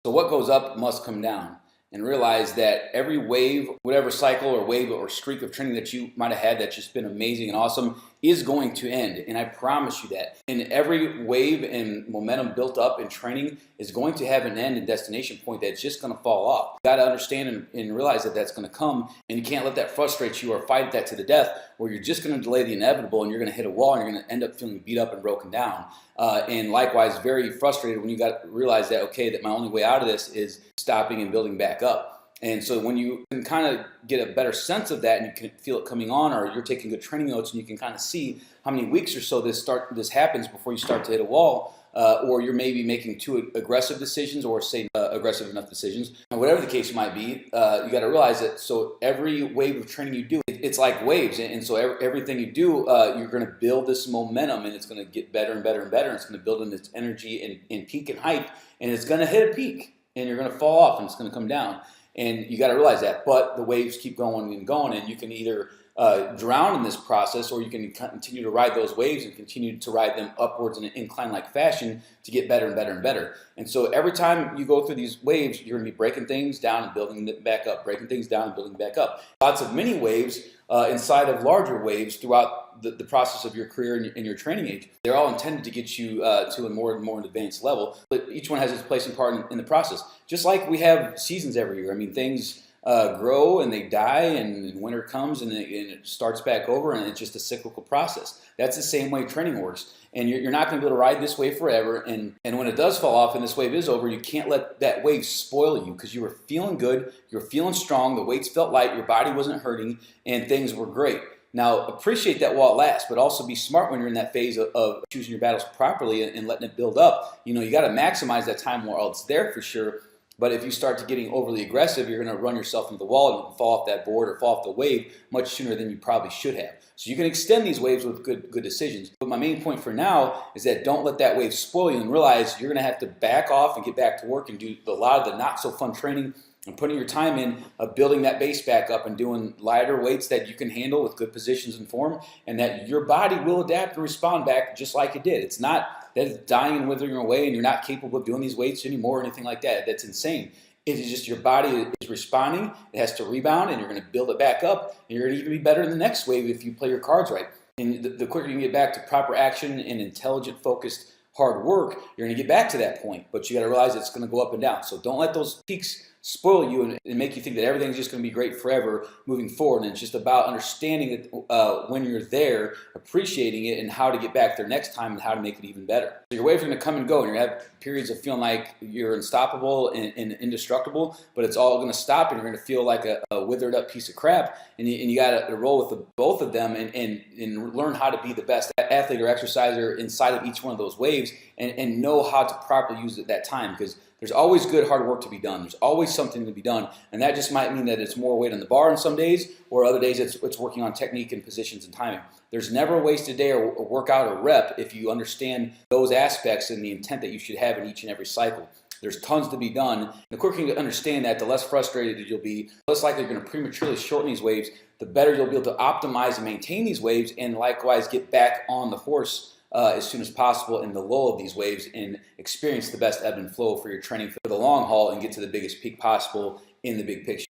So what goes up must come down, and realize that every wave, whatever cycle or wave or streak of training that you might have had that's just been amazing and awesome is going to end. And I promise you that. And every wave and momentum built up in training is going to have an end and destination point that's just going to fall off. You got to understand and realize that that's going to come, and you can't let that frustrate you or fight that to the death, where you're just going to delay the inevitable and you're going to hit a wall and you're going to end up feeling beat up and broken down. And likewise, very frustrated when you got to realize that, okay, that my only way out of this is stopping and building back up. And so when you can kind of get a better sense of that and you can feel it coming on, or you're taking good training notes and you can kind of see how many weeks or so this happens before you start to hit a wall, or you're maybe making too aggressive decisions or say aggressive enough decisions, or whatever the case might be, you got to realize that. So every wave of training you do, it's like waves, and so everything you do, you're going to build this momentum, and it's going to get better and better and better, and it's going to build in its energy and peak and height, and it's going to hit a peak, and you're going to fall off, and it's going to come down. And you got to realize that, but the waves keep going and going, and you can either drown in this process, or you can continue to ride those waves and continue to ride them upwards in an incline-like fashion to get better and better and better. And so every time you go through these waves, you're going to be breaking things down and building it back up, breaking things down and building back up. Lots of mini waves inside of larger waves throughout the process of your career and your training age. They're all intended to get you to a more and more advanced level, but each one has its place and part in the process. Just like we have seasons every year. I mean, things grow and they die, and winter comes and it starts back over, and it's just a cyclical process. That's the same way training works. And you're not going to be able to ride this wave forever. And when it does fall off and this wave is over, you can't let that wave spoil you, because you were feeling good, you were feeling strong, the weights felt light, your body wasn't hurting, and things were great. Now, appreciate that while it lasts, but also be smart when you're in that phase of choosing your battles properly and letting it build up. You know, you got to maximize that time while it's there for sure. But if you start to getting overly aggressive, you're going to run yourself into the wall and fall off that board or fall off the wave much sooner than you probably should have. So you can extend these waves with good decisions. But my main point for now is that don't let that wave spoil you, and realize you're going to have to back off and get back to work and do a lot of the not so fun training and putting your time in building that base back up and doing lighter weights that you can handle with good positions and form, and that your body will adapt and respond back just like it did. It's not that it's dying and withering away and you're not capable of doing these weights anymore or anything like that. That's insane. It is just your body is responding. It has to rebound, and you're going to build it back up, and you're going to even be better in the next wave if you play your cards right. And the quicker you can get back to proper action and intelligent, focused, hard work, you're going to get back to that point. But you got to realize it's going to go up and down. So don't let those peaks spoil you and make you think that everything's just going to be great forever moving forward. And it's just about understanding that when you're there, appreciating it, and how to get back there next time and how to make it even better. So your waves are going to come and go, and you're going to have periods of feeling like you're unstoppable and indestructible, but it's all going to stop, and you're going to feel like a withered up piece of crap. And you got to roll with both of them and learn how to be the best athlete or exerciser inside of each one of those waves, and know how to properly use it at that time, because there's always good hard work to be done. There's always something to be done, and that just might mean that it's more weight on the bar on some days, or other days it's working on technique and positions and timing. There's never a wasted day or workout or rep if you understand those aspects and the intent that you should have in each and every cycle. There's tons to be done. The quicker you understand that, the less frustrated you'll be, the less likely you're going to prematurely shorten these waves, the better you'll be able to optimize and maintain these waves, and likewise get back on the horse as soon as possible in the lull of these waves, and experience the best ebb and flow for your training for the long haul and get to the biggest peak possible in the big picture.